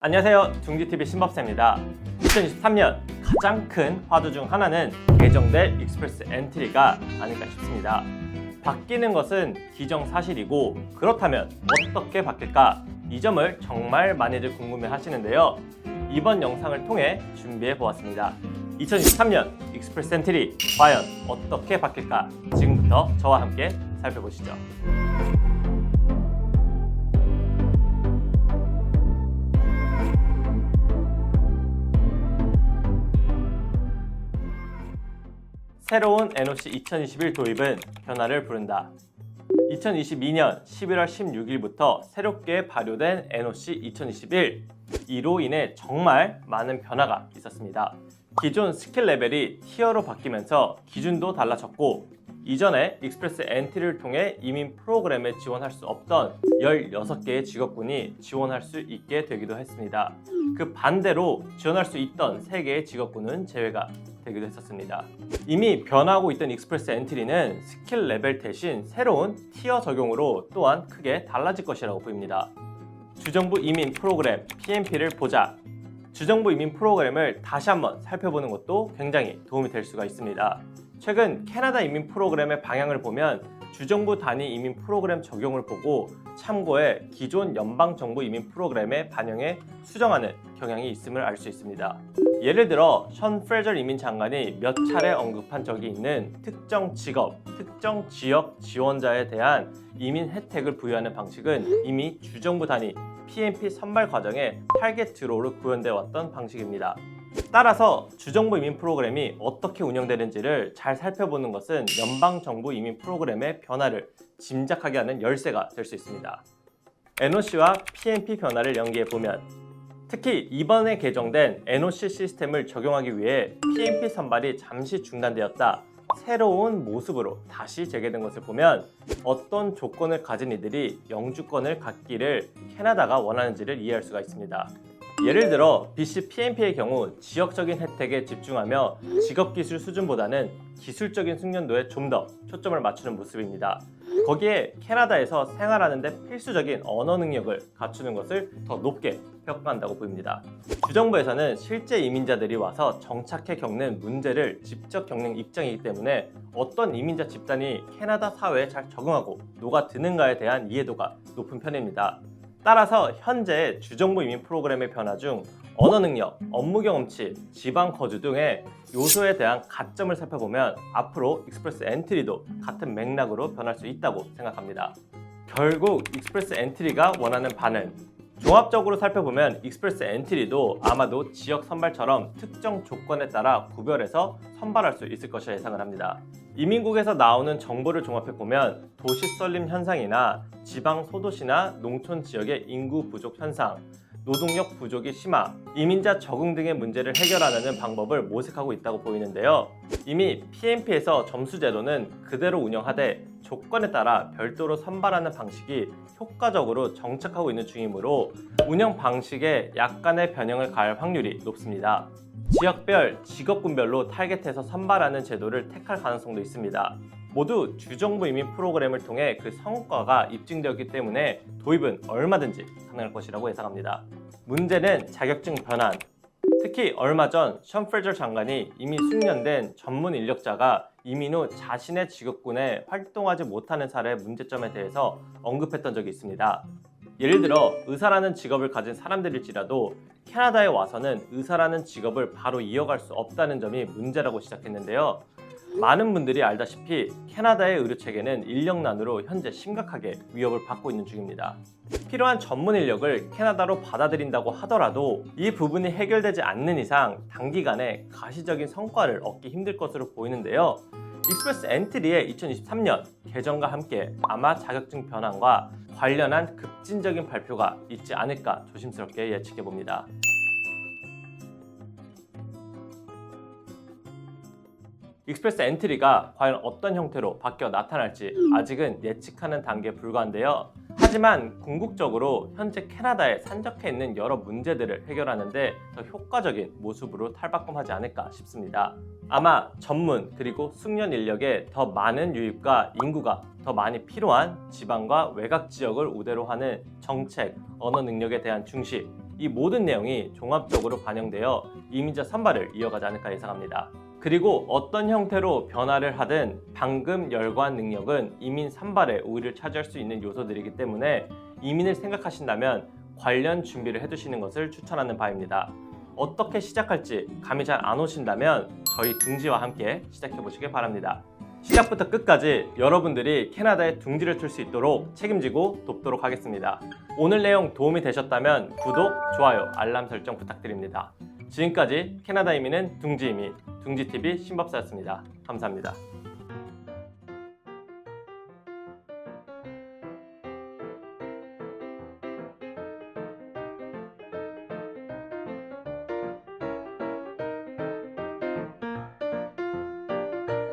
안녕하세요. 둥지TV 신법사입니다. 2023년 가장 큰 화두 중 하나는 개정될 익스프레스 엔트리가 아닐까 싶습니다. 바뀌는 것은 기정사실이고 그렇다면 어떻게 바뀔까? 이 점을 정말 많이들 궁금해 하시는데요. 이번 영상을 통해 준비해 보았습니다. 2023년 익스프레스 엔트리 과연 어떻게 바뀔까? 지금부터 저와 함께 살펴보시죠. 새로운 NOC 2021 도입은 변화를 부른다. 2022년 11월 16일부터 새롭게 발효된 NOC 2021, 이로 인해 정말 많은 변화가 있었습니다. 기존 스킬 레벨이 티어로 바뀌면서 기준도 달라졌고, 이전에 익스프레스 엔트리를 통해 이민 프로그램에 지원할 수 없던 16개의 직업군이 지원할 수 있게 되기도 했습니다. 그 반대로 지원할 수 있던 3개의 직업군은 제외가 되기도 했었습니다. 이미 변화하고 있던 익스프레스 엔트리는 스킬 레벨 대신 새로운 티어 적용으로 또한 크게 달라질 것이라고 보입니다. 주정부 이민 프로그램 PMP를 보자. 주정부 이민 프로그램을 다시 한번 살펴보는 것도 굉장히 도움이 될 수가 있습니다. 최근 캐나다 이민 프로그램의 방향을 보면 주정부 단위 이민 프로그램 적용을 보고 참고에 기존 연방정부 이민 프로그램의 반영에 수정하는 경향이 있음을 알 수 있습니다. 예를 들어 션 프레저 이민 장관이 몇 차례 언급한 적이 있는 특정 직업, 특정 지역 지원자에 대한 이민 혜택을 부여하는 방식은 이미 주정부 단위 PMP 선발 과정에 타겟 드로우로 구현되어 왔던 방식입니다. 따라서 주정부 이민 프로그램이 어떻게 운영되는지를 잘 살펴보는 것은 연방정부 이민 프로그램의 변화를 짐작하게 하는 열쇠가 될 수 있습니다. NOC와 PMP 변화를 연계해보면, 특히 이번에 개정된 NOC 시스템을 적용하기 위해 PMP 선발이 잠시 중단되었다, 새로운 모습으로 다시 재개된 것을 보면 어떤 조건을 가진 이들이 영주권을 갖기를 캐나다가 원하는지를 이해할 수가 있습니다. 예를 들어 BC PMP의 경우 지역적인 혜택에 집중하며 직업기술 수준보다는 기술적인 숙련도에 좀 더 초점을 맞추는 모습입니다. 거기에 캐나다에서 생활하는 데 필수적인 언어 능력을 갖추는 것을 더 높게 평가한다고 보입니다. 주정부에서는 실제 이민자들이 와서 정착해 겪는 문제를 직접 겪는 입장이기 때문에 어떤 이민자 집단이 캐나다 사회에 잘 적응하고 녹아드는가에 대한 이해도가 높은 편입니다. 따라서 현재 주정부 이민 프로그램의 변화 중 언어 능력, 업무 경험치, 지방 거주 등의 요소에 대한 가점을 살펴보면 앞으로 익스프레스 엔트리도 같은 맥락으로 변할 수 있다고 생각합니다. 결국 익스프레스 엔트리가 원하는 바는, 종합적으로 살펴보면 익스프레스 엔트리도 아마도 지역 선발처럼 특정 조건에 따라 구별해서 선발할 수 있을 것이라 예상을 합니다. 이민국에서 나오는 정보를 종합해보면 도시 썰림 현상이나 지방 소도시나 농촌 지역의 인구 부족 현상, 노동력 부족이 심화, 이민자 적응 등의 문제를 해결하는 방법을 모색하고 있다고 보이는데요. 이미 PMP에서 점수제도는 그대로 운영하되 조건에 따라 별도로 선발하는 방식이 효과적으로 정착하고 있는 중이므로 운영 방식에 약간의 변형을 가할 확률이 높습니다. 지역별, 직업군별로 타겟해서 선발하는 제도를 택할 가능성도 있습니다. 모두 주정부 이민 프로그램을 통해 그 성과가 입증되었기 때문에 도입은 얼마든지 가능할 것이라고 예상합니다. 문제는 자격증 변환. 특히 얼마 전 션 프레저 장관이 이미 숙련된 전문 인력자가 이민 후 자신의 직업군에 활동하지 못하는 사례의 문제점에 대해서 언급했던 적이 있습니다. 예를 들어 의사라는 직업을 가진 사람들일지라도 캐나다에 와서는 의사라는 직업을 바로 이어갈 수 없다는 점이 문제라고 시작했는데요. 많은 분들이 알다시피 캐나다의 의료체계는 인력난으로 현재 심각하게 위협을 받고 있는 중입니다. 필요한 전문 인력을 캐나다로 받아들인다고 하더라도 이 부분이 해결되지 않는 이상 단기간에 가시적인 성과를 얻기 힘들 것으로 보이는데요. 익스프레스 엔트리의 2023년 개정과 함께 아마 자격증 변환과 관련한 급진적인 발표가 있지 않을까 조심스럽게 예측해봅니다. 익스프레스 엔트리가 과연 어떤 형태로 바뀌어 나타날지 아직은 예측하는 단계에 불과한데요. 하지만 궁극적으로 현재 캐나다에 산적해 있는 여러 문제들을 해결하는 데 더 효과적인 모습으로 탈바꿈하지 않을까 싶습니다. 아마 전문 그리고 숙련 인력의 더 많은 유입과 인구가 더 많이 필요한 지방과 외곽 지역을 우대로 하는 정책, 언어 능력에 대한 중시, 이 모든 내용이 종합적으로 반영되어 이민자 선발을 이어가지 않을까 예상합니다. 그리고 어떤 형태로 변화를 하든 방금 열거한 능력은 이민 선발에 우위를 차지할 수 있는 요소들이기 때문에 이민을 생각하신다면 관련 준비를 해두시는 것을 추천하는 바입니다. 어떻게 시작할지 감이 잘 안 오신다면 저희 둥지와 함께 시작해 보시길 바랍니다. 시작부터 끝까지 여러분들이 캐나다에 둥지를 틀 수 있도록 책임지고 돕도록 하겠습니다. 오늘 내용 도움이 되셨다면 구독, 좋아요, 알람 설정 부탁드립니다. 지금까지 캐나다 이민은 둥지 이민, 둥지TV 신법사였습니다. 감사합니다.